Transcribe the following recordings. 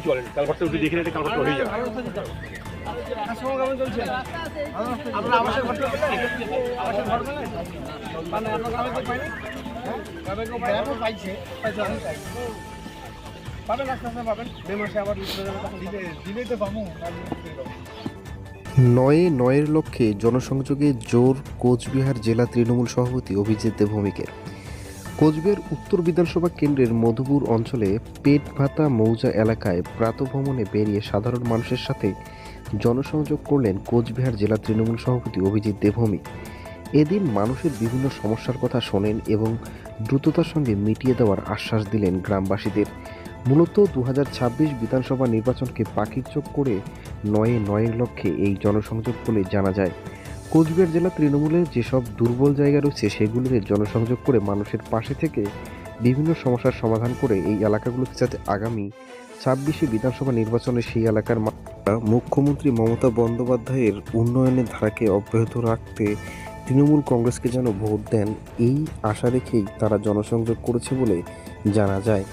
চলেন কালভারটা উঠে দেখে নিতে কালভারটা হয়ে যাবে। নয়ে নয়ের লক্ষ্যে জনসংযোগে জোর কোচবিহার জেলা তৃণমূল সভাপতি অভিজিৎ দেবভৌমিকের। কোচবিহার উত্তর বিধানসভা কেন্দ্রের মধুপুর অঞ্চলে পেট ভাতা মৌজা এলাকায় প্রাতভ্রমণে বেরিয়ে সাধারণ মানুষের সাথে জনসংযোগ করলেন কোচবিহার জেলা তৃণমূল সভাপতি অভিজিৎ দেবভৌমিক। এদিন মানুষের বিভিন্ন সমস্যার কথা শোনেন এবং দ্রুততার সঙ্গে মিটিয়ে দেওয়ার আশ্বাস দিলেন গ্রামবাসীদের। মূলত 2026 বিধানসভা নির্বাচনকে পাখির চোখ করে নয়ে নয়ের লক্ষ্যে এই জনসংযোগ বলে জানা যায়। কোচবিহার জেলা তৃণমূলের যেসব দুর্বল জায়গা রয়েছে সেগুলিতে জনসংযোগ করে মানুষের পাশে থেকে বিভিন্ন সমস্যার সমাধান করে এই এলাকাগুলোতে যাতে আগামী 26 বিধানসভা নির্বাচনে সেই এলাকার মুখ্যমন্ত্রী মমতা বন্দ্যোপাধ্যায়ের উন্নয়নের ধারাকে অব্যাহত রাখতে তৃণমূল কংগ্রেসকে যেন ভোট দেন, এই আশা রেখেই তারা জনসংযোগ করেছে বলে জানা যায়।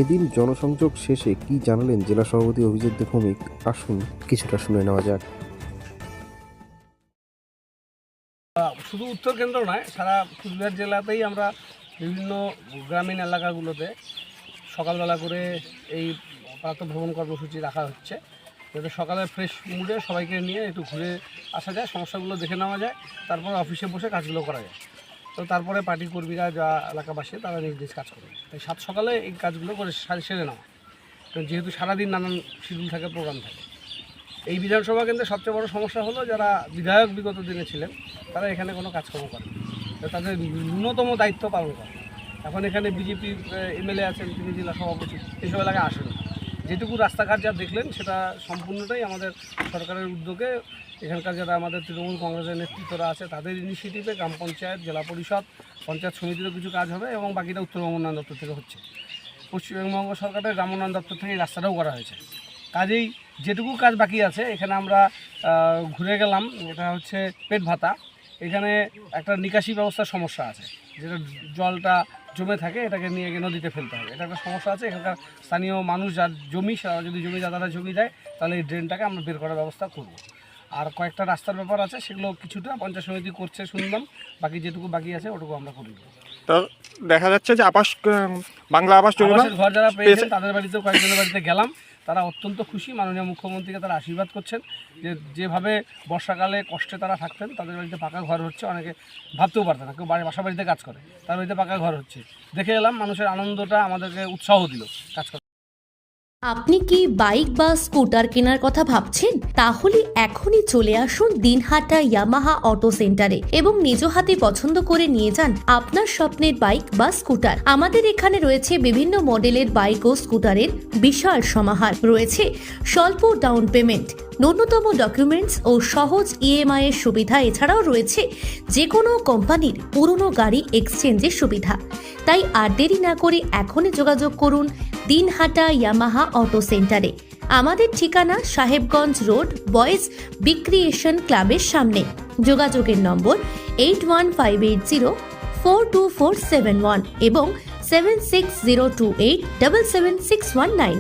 এদিন জনসংযোগ শেষে কি জানালেন জেলা সভাপতি অভিজিৎ দেবভৌমিক, আসুন কিছুটা শুনে নেওয়া যাক। শুধু উত্তর কেন্দ্র নয়, সারা কোচবিহার জেলাতেই আমরা বিভিন্ন গ্রামীণ এলাকাগুলোতে সকালবেলা করে এই প্রাতঃভ্রমণ কর্মসূচি রাখা হচ্ছে, যাতে সকালে ফ্রেশ মুডে সবাইকে নিয়ে একটু ঘুরে আসা যায়, সমস্যাগুলো দেখে নেওয়া যায়, তারপর অফিসে বসে কাজগুলো করা যায়। তো তারপরে পার্টি কর্মীরা যা এলাকাবাসী তারা নিজ নিজ কাজ করে, তাই সাত সকালে এই কাজগুলো করে সেরে নেওয়া, যেহেতু সারাদিন নানান শিডিউল থাকে, প্রোগ্রাম থাকে। এই বিধানসভা কেন্দ্রে সবচেয়ে বড় সমস্যা হলো যারা বিধায়ক বিগত দিনে ছিলেন তারা এখানে কোনো কাজকর্ম করেন, তাদের ন্যূনতম দায়িত্ব পালন করে। এখন এখানে বিজেপি এমএলএ আছেন, তিনি জেলা সভাপতি, এইসব এলাকায় আসেন। যেটুকু রাস্তাঘাট যা দেখলেন সেটা সম্পূর্ণটাই আমাদের সরকারের উদ্যোগে, এখানকার যারা আমাদের তৃণমূল কংগ্রেসের নেতৃত্বরা আছে তাদের ইনিশিয়েটিভে গ্রাম পঞ্চায়েত, জেলা পরিষদ, পঞ্চায়েত সমিতিরও কিছু কাজ হবে এবং বাকিটা উত্তরবঙ্গ উন্নয়ন দপ্তর থেকে হচ্ছে। পশ্চিমবঙ্গ সরকারের গ্রাম উন্নয়ন দপ্তর থেকে এই রাস্তাটাও করা হয়েছে। কাজেই যেটুকু কাজ বাকি আছে, এখানে আমরা ঘুরে গেলাম, এটা হচ্ছে পেট ভাতা। এখানে একটা নিকাশি ব্যবস্থার সমস্যা আছে, যেটা জলটা জমে থাকে, এটাকে নিয়ে গিয়ে নদীতে ফেলতে হবে, এটা একটা সমস্যা আছে। এখানকার স্থানীয় মানুষ যার জমি, যদি জমি যারা জমি দেয় তাহলে এই ড্রেনটাকে আমরা বের করার ব্যবস্থা করব। আর কয়েকটা রাস্তার ব্যাপার আছে, সেগুলো কিছুটা পঞ্চায়েত সমিতি করছে শুনলাম, বাকি যেটুকু বাকি আছে ওটুকু আমরা করে দেবো। তো দেখা যাচ্ছে যে বাংলা আবাস ঘর যারা পেয়েছেন তাদের বাড়িতেও কয়েকজনের বাড়িতে গেলাম, তারা অত্যন্ত খুশি। মাননীয় মুখ্যমন্ত্রীকে তারা আশীর্বাদ করছেন যে যেভাবে বর্ষাকালে কষ্টে তারা থাকতেন, তাদের বাড়িতে পাকা ঘর হচ্ছে। অনেকে ভাবতেও পারতেন না, কেউ বাসা বাড়িতে কাজ করে, তার বাড়িতে পাকা ঘর হচ্ছে। দেখে এলাম, মানুষের আনন্দটা আমাদেরকে উৎসাহ দিল কাজ করার। আপনি কি বাইক বা স্কুটার কেনার কথা ভাবছেন? তাহলে এখনই চলে আসুন দিনহাটা ইয়ামাহা অটো সেন্টারে এবং নিজ হাতে পছন্দ করে নিয়ে যান আপনার স্বপ্নের বাইক বা স্কুটার। আমাদের এখানে রয়েছে বিভিন্ন মডেলের বাইক ও স্কুটারের বিশাল সমাহার, রয়েছে স্বল্প ডাউন পেমেন্ট, ন্যূনতম ডকুমেন্টস ও সহজ ইএমআই এর সুবিধা। এছাড়াও রয়েছে যে কোনো কোম্পানির পুরনো গাড়ি এক্সচেঞ্জের সুবিধা। তাই আর দেরি না করে এখনই যোগাযোগ করুন দিনহাটা ইয়ামাহা অটো সেন্টারে। আমাদের ঠিকানা সাহেবগঞ্জ রোড, বয়েজ বিক্রিয়েশন ক্লাবের সামনে। যোগাযোগের নম্বর 8158042471 এবং 7602877619।